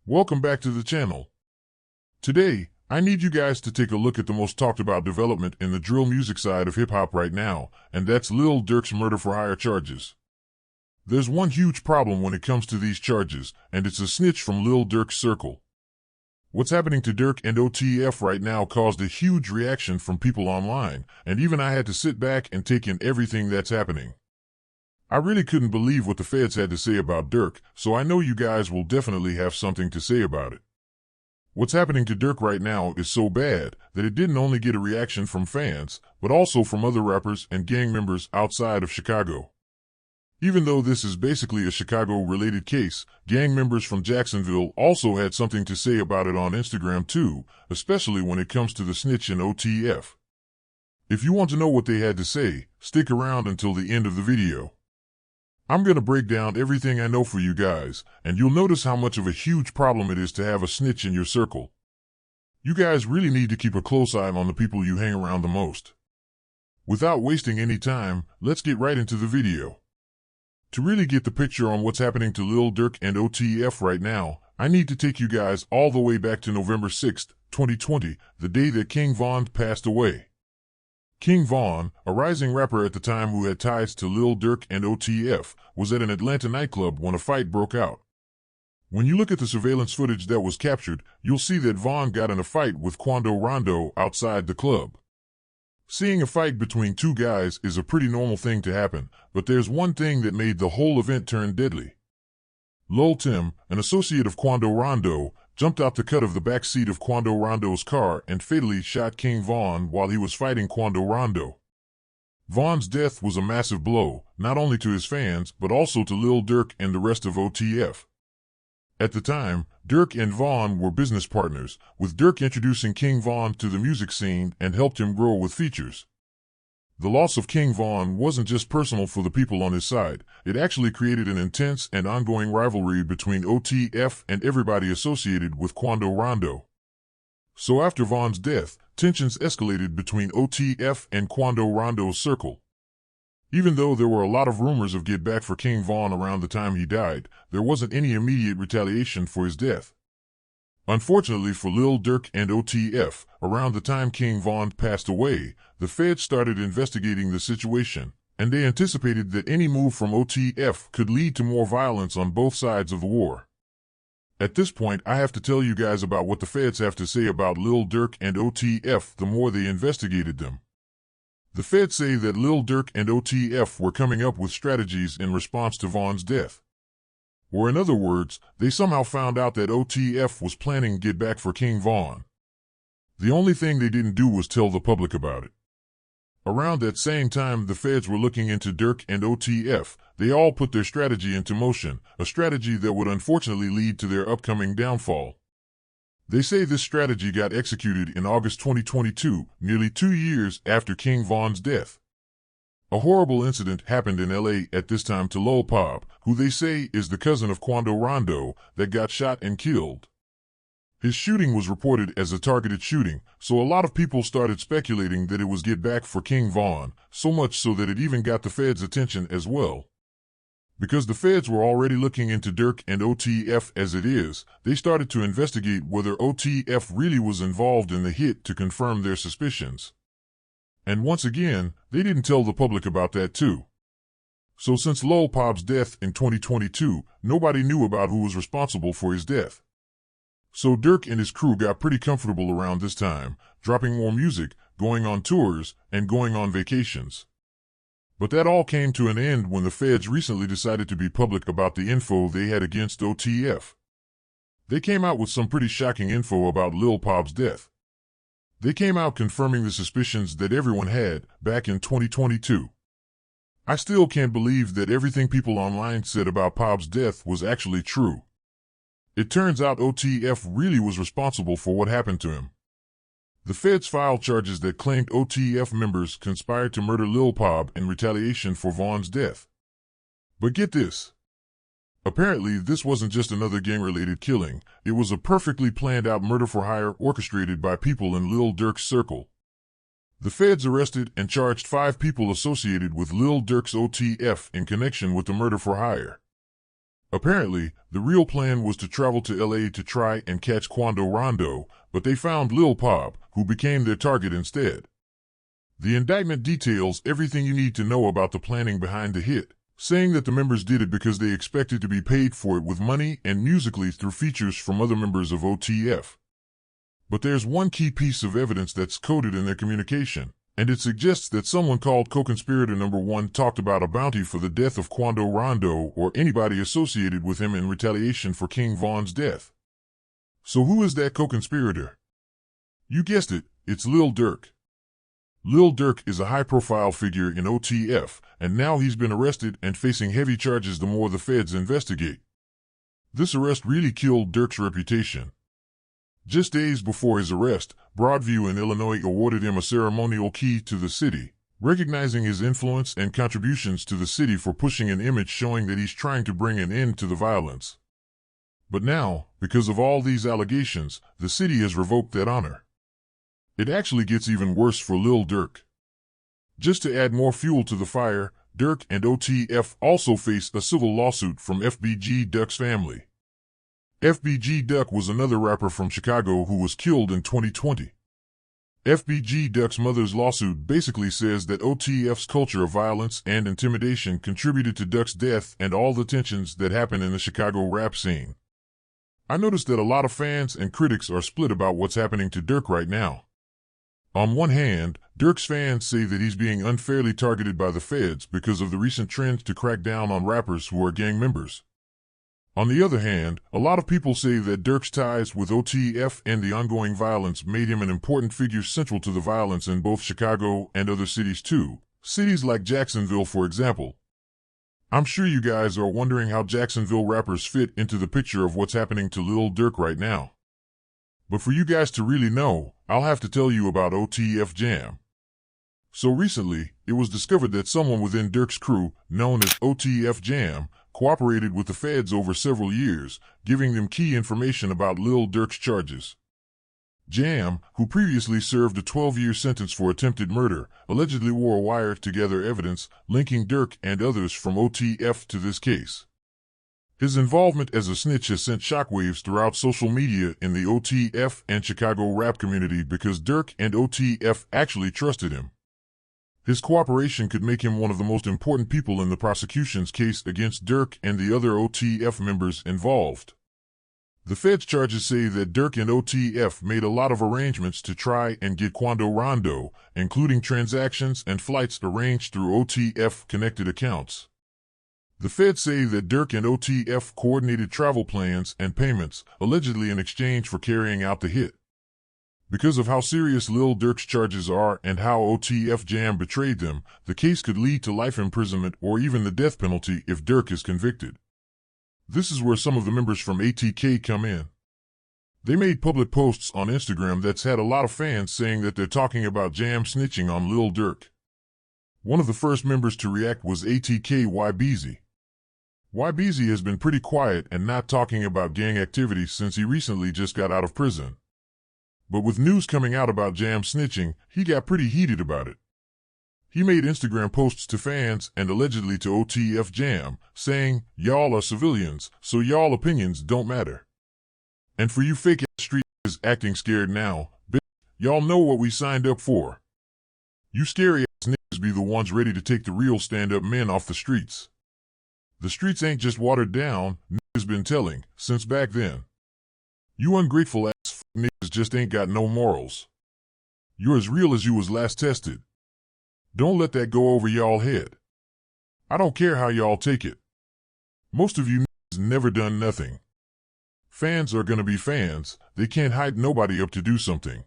Welcome back to the channel. Today, I need you guys to take a look at the most talked about development in the drill music side of hip-hop right now, and that's Lil Durk's murder-for-hire charges. There's one huge problem when it comes to these charges, and it's a snitch from Lil Durk's circle. What's happening to Durk and OTF right now caused a huge reaction from people online, and even I had to sit back and take in everything that's happening. I really couldn't believe what the feds had to say about Durk, so I know you guys will definitely have something to say about it. What's happening to Durk right now is so bad that it didn't only get a reaction from fans, but also from other rappers and gang members outside of Chicago. Even though this is basically a Chicago-related case, gang members from Jacksonville also had something to say about it on Instagram too, especially when it comes to the snitch and OTF. If you want to know what they had to say, stick around until the end of the video. I'm going to break down everything I know for you guys, and you'll notice how much of a huge problem it is to have a snitch in your circle. You guys really need to keep a close eye on the people you hang around the most. Without wasting any time, let's get right into the video. To really get the picture on what's happening to Lil Durk and OTF right now, I need to take you guys all the way back to November 6th, 2020, the day that King Von passed away. King Von, a rising rapper at the time who had ties to Lil Durk and OTF, was at an Atlanta nightclub when a fight broke out. When you look at the surveillance footage that was captured, you'll see that Von got in a fight with Quando Rondo outside the club. Seeing a fight between two guys is a pretty normal thing to happen, but there's one thing that made the whole event turn deadly. Lil Tim, an associate of Quando Rondo, jumped out the cut of the back seat of Quando Rondo's car and fatally shot King Von while he was fighting Quando Rondo. Von's death was a massive blow, not only to his fans, but also to Lil Durk and the rest of OTF. At the time, Durk and Von were business partners, with Durk introducing King Von to the music scene and helped him grow with features. The loss of King Von wasn't just personal for the people on his side, it actually created an intense and ongoing rivalry between OTF and everybody associated with Quando Rondo. So after Von's death, tensions escalated between OTF and Quando Rondo's circle. Even though there were a lot of rumors of get back for King Von around the time he died, there wasn't any immediate retaliation for his death. Unfortunately for Lil Durk and OTF, around the time King Von passed away, the feds started investigating the situation, and they anticipated that any move from OTF could lead to more violence on both sides of the war. At this point, I have to tell you guys about what the feds have to say about Lil Durk and OTF the more they investigated them. The feds say that Lil Durk and OTF were coming up with strategies in response to Von's death. Or in other words, they somehow found out that OTF was planning to get back for King Von. The only thing they didn't do was tell the public about it. Around that same time the feds were looking into Durk and OTF, they all put their strategy into motion, a strategy that would unfortunately lead to their upcoming downfall. They say this strategy got executed in August 2022, nearly 2 years after King Von's death. A horrible incident happened in LA at this time to Lil Pop, who they say is the cousin of Quando Rondo, that got shot and killed. His shooting was reported as a targeted shooting, so a lot of people started speculating that it was get back for King Von, so much so that it even got the feds' attention as well. Because the feds were already looking into Durk and OTF as it is, they started to investigate whether OTF really was involved in the hit to confirm their suspicions. And once again, they didn't tell the public about that too. So since Lil Pop's death in 2022, nobody knew about who was responsible for his death. So Durk and his crew got pretty comfortable around this time, dropping more music, going on tours, and going on vacations. But that all came to an end when the feds recently decided to be public about the info they had against OTF. They came out with some pretty shocking info about Lil Pop's death. They came out confirming the suspicions that everyone had back in 2022. I still can't believe that everything people online said about Pop's death was actually true. It turns out OTF really was responsible for what happened to him. The feds filed charges that claimed OTF members conspired to murder Lil Pop in retaliation for Von's death. But get this. Apparently, this wasn't just another gang-related killing, it was a perfectly planned-out murder-for-hire orchestrated by people in Lil Durk's circle. The feds arrested and charged 5 people associated with Lil Durk's OTF in connection with the murder-for-hire. Apparently, the real plan was to travel to LA to try and catch Quando Rondo, but they found Lil Pop, who became their target instead. The indictment details everything you need to know about the planning behind the hit, saying that the members did it because they expected to be paid for it with money and musically through features from other members of OTF. But there's one key piece of evidence that's coded in their communication, and it suggests that someone called co-conspirator number 1 talked about a bounty for the death of Quando Rondo or anybody associated with him in retaliation for King Von's death. So who is that co-conspirator? You guessed it, it's Lil Durk. Lil Durk is a high-profile figure in OTF, and now he's been arrested and facing heavy charges the more the feds investigate. This arrest really killed Durk's reputation. Just days before his arrest, Broadview in Illinois awarded him a ceremonial key to the city, recognizing his influence and contributions to the city for pushing an image showing that he's trying to bring an end to the violence. But now, because of all these allegations, the city has revoked that honor. It actually gets even worse for Lil Durk. Just to add more fuel to the fire, Durk and OTF also face a civil lawsuit from FBG Duck's family. FBG Duck was another rapper from Chicago who was killed in 2020. FBG Duck's mother's lawsuit basically says that OTF's culture of violence and intimidation contributed to Duck's death and all the tensions that happen in the Chicago rap scene. I noticed that a lot of fans and critics are split about what's happening to Durk right now. On one hand, Durk's fans say that he's being unfairly targeted by the feds because of the recent trend to crack down on rappers who are gang members. On the other hand, a lot of people say that Durk's ties with OTF and the ongoing violence made him an important figure central to the violence in both Chicago and other cities too, cities like Jacksonville for example. I'm sure you guys are wondering how Jacksonville rappers fit into the picture of what's happening to Lil Durk right now. But for you guys to really know, I'll have to tell you about OTF Jam. So recently, it was discovered that someone within Durk's crew, known as OTF Jam, cooperated with the feds over several years, giving them key information about Lil Durk's charges. Jam, who previously served a 12-year sentence for attempted murder, allegedly wore a wire to gather evidence linking Durk and others from OTF to this case. His involvement as a snitch has sent shockwaves throughout social media in the OTF and Chicago rap community because Durk and OTF actually trusted him. His cooperation could make him one of the most important people in the prosecution's case against Durk and the other OTF members involved. The feds' charges say that Durk and OTF made a lot of arrangements to try and get Quando Rondo, including transactions and flights arranged through OTF-connected accounts. The feds say that Durk and OTF coordinated travel plans and payments, allegedly in exchange for carrying out the hit. Because of how serious Lil Durk's charges are and how OTF Jam betrayed them, the case could lead to life imprisonment or even the death penalty if Durk is convicted. This is where some of the members from ATK come in. They made public posts on Instagram that's had a lot of fans saying that they're talking about Jam snitching on Lil Durk. One of the first members to react was ATK Ybeezy. Ybeezy has been pretty quiet and not talking about gang activity since he recently just got out of prison. But with news coming out about Jam snitching, he got pretty heated about it. He made Instagram posts to fans and allegedly to OTF Jam, saying, "Y'all are civilians, so y'all opinions don't matter. And for you fake-ass street niggas acting scared now, bitch, y'all know what we signed up for. You scary-ass niggas be the ones ready to take the real stand-up men off the streets. The streets ain't just watered down, niggas been telling, since back then. You ungrateful-ass niggas just ain't got no morals. You're as real as you was last tested. Don't let that go over y'all head. I don't care how y'all take it. Most of you niggas never done nothing. Fans are gonna be fans, they can't hype nobody up to do something.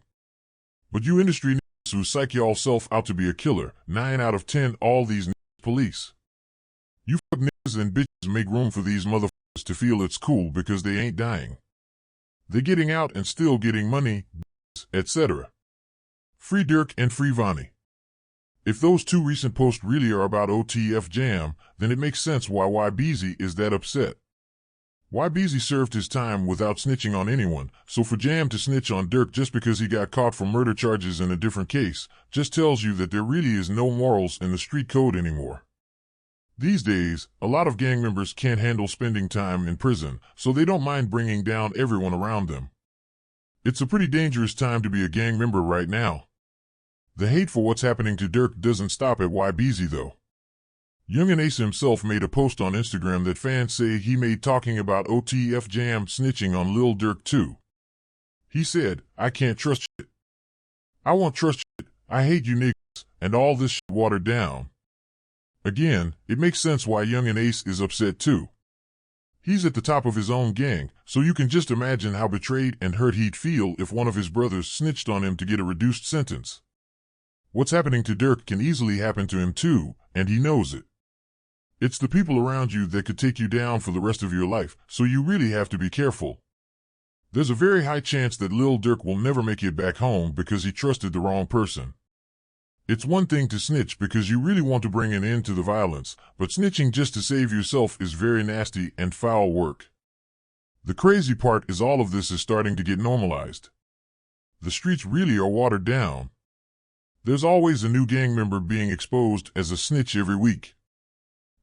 But you industry niggas who psych y'all self out to be a killer, 9 out of 10 all these niggas police. You fuck niggas and bitches make room for these motherfuckers to feel it's cool because they ain't dying. They're getting out and still getting money, etc. Free Durk and free Vonnie. If those two recent posts really are about OTF Jam, then it makes sense why Ybeezy is that upset. Ybeezy served his time without snitching on anyone, so for Jam to snitch on Durk just because he got caught for murder charges in a different case, just tells you that there really is no morals in the street code anymore. These days, a lot of gang members can't handle spending time in prison, so they don't mind bringing down everyone around them. It's a pretty dangerous time to be a gang member right now. The hate for what's happening to Durk doesn't stop at Ybeezy though. Yungeen himself made a post on Instagram that fans say he made talking about OTF Jam snitching on Lil Durk too. He said, "I can't trust shit. I won't trust shit. I hate you niggas, and all this shit watered down." Again, it makes sense why Yungeen is upset too. He's at the top of his own gang, so you can just imagine how betrayed and hurt he'd feel if one of his brothers snitched on him to get a reduced sentence. What's happening to Durk can easily happen to him too, and he knows it. It's the people around you that could take you down for the rest of your life, so you really have to be careful. There's a very high chance that Lil Durk will never make it back home because he trusted the wrong person. It's one thing to snitch because you really want to bring an end to the violence, but snitching just to save yourself is very nasty and foul work. The crazy part is all of this is starting to get normalized. The streets really are watered down. There's always a new gang member being exposed as a snitch every week.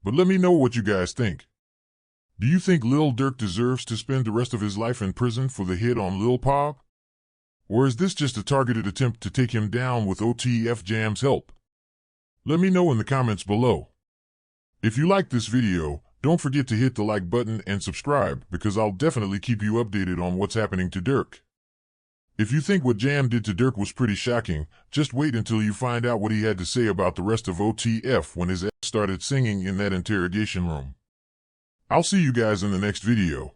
But let me know what you guys think. Do you think Lil Durk deserves to spend the rest of his life in prison for the hit on Lil Pop? Or is this just a targeted attempt to take him down with OTF Jam's help? Let me know in the comments below. If you liked this video, don't forget to hit the like button and subscribe because I'll definitely keep you updated on what's happening to Durk. If you think what Jam did to Durk was pretty shocking, just wait until you find out what he had to say about the rest of OTF when his ass started singing in that interrogation room. I'll see you guys in the next video.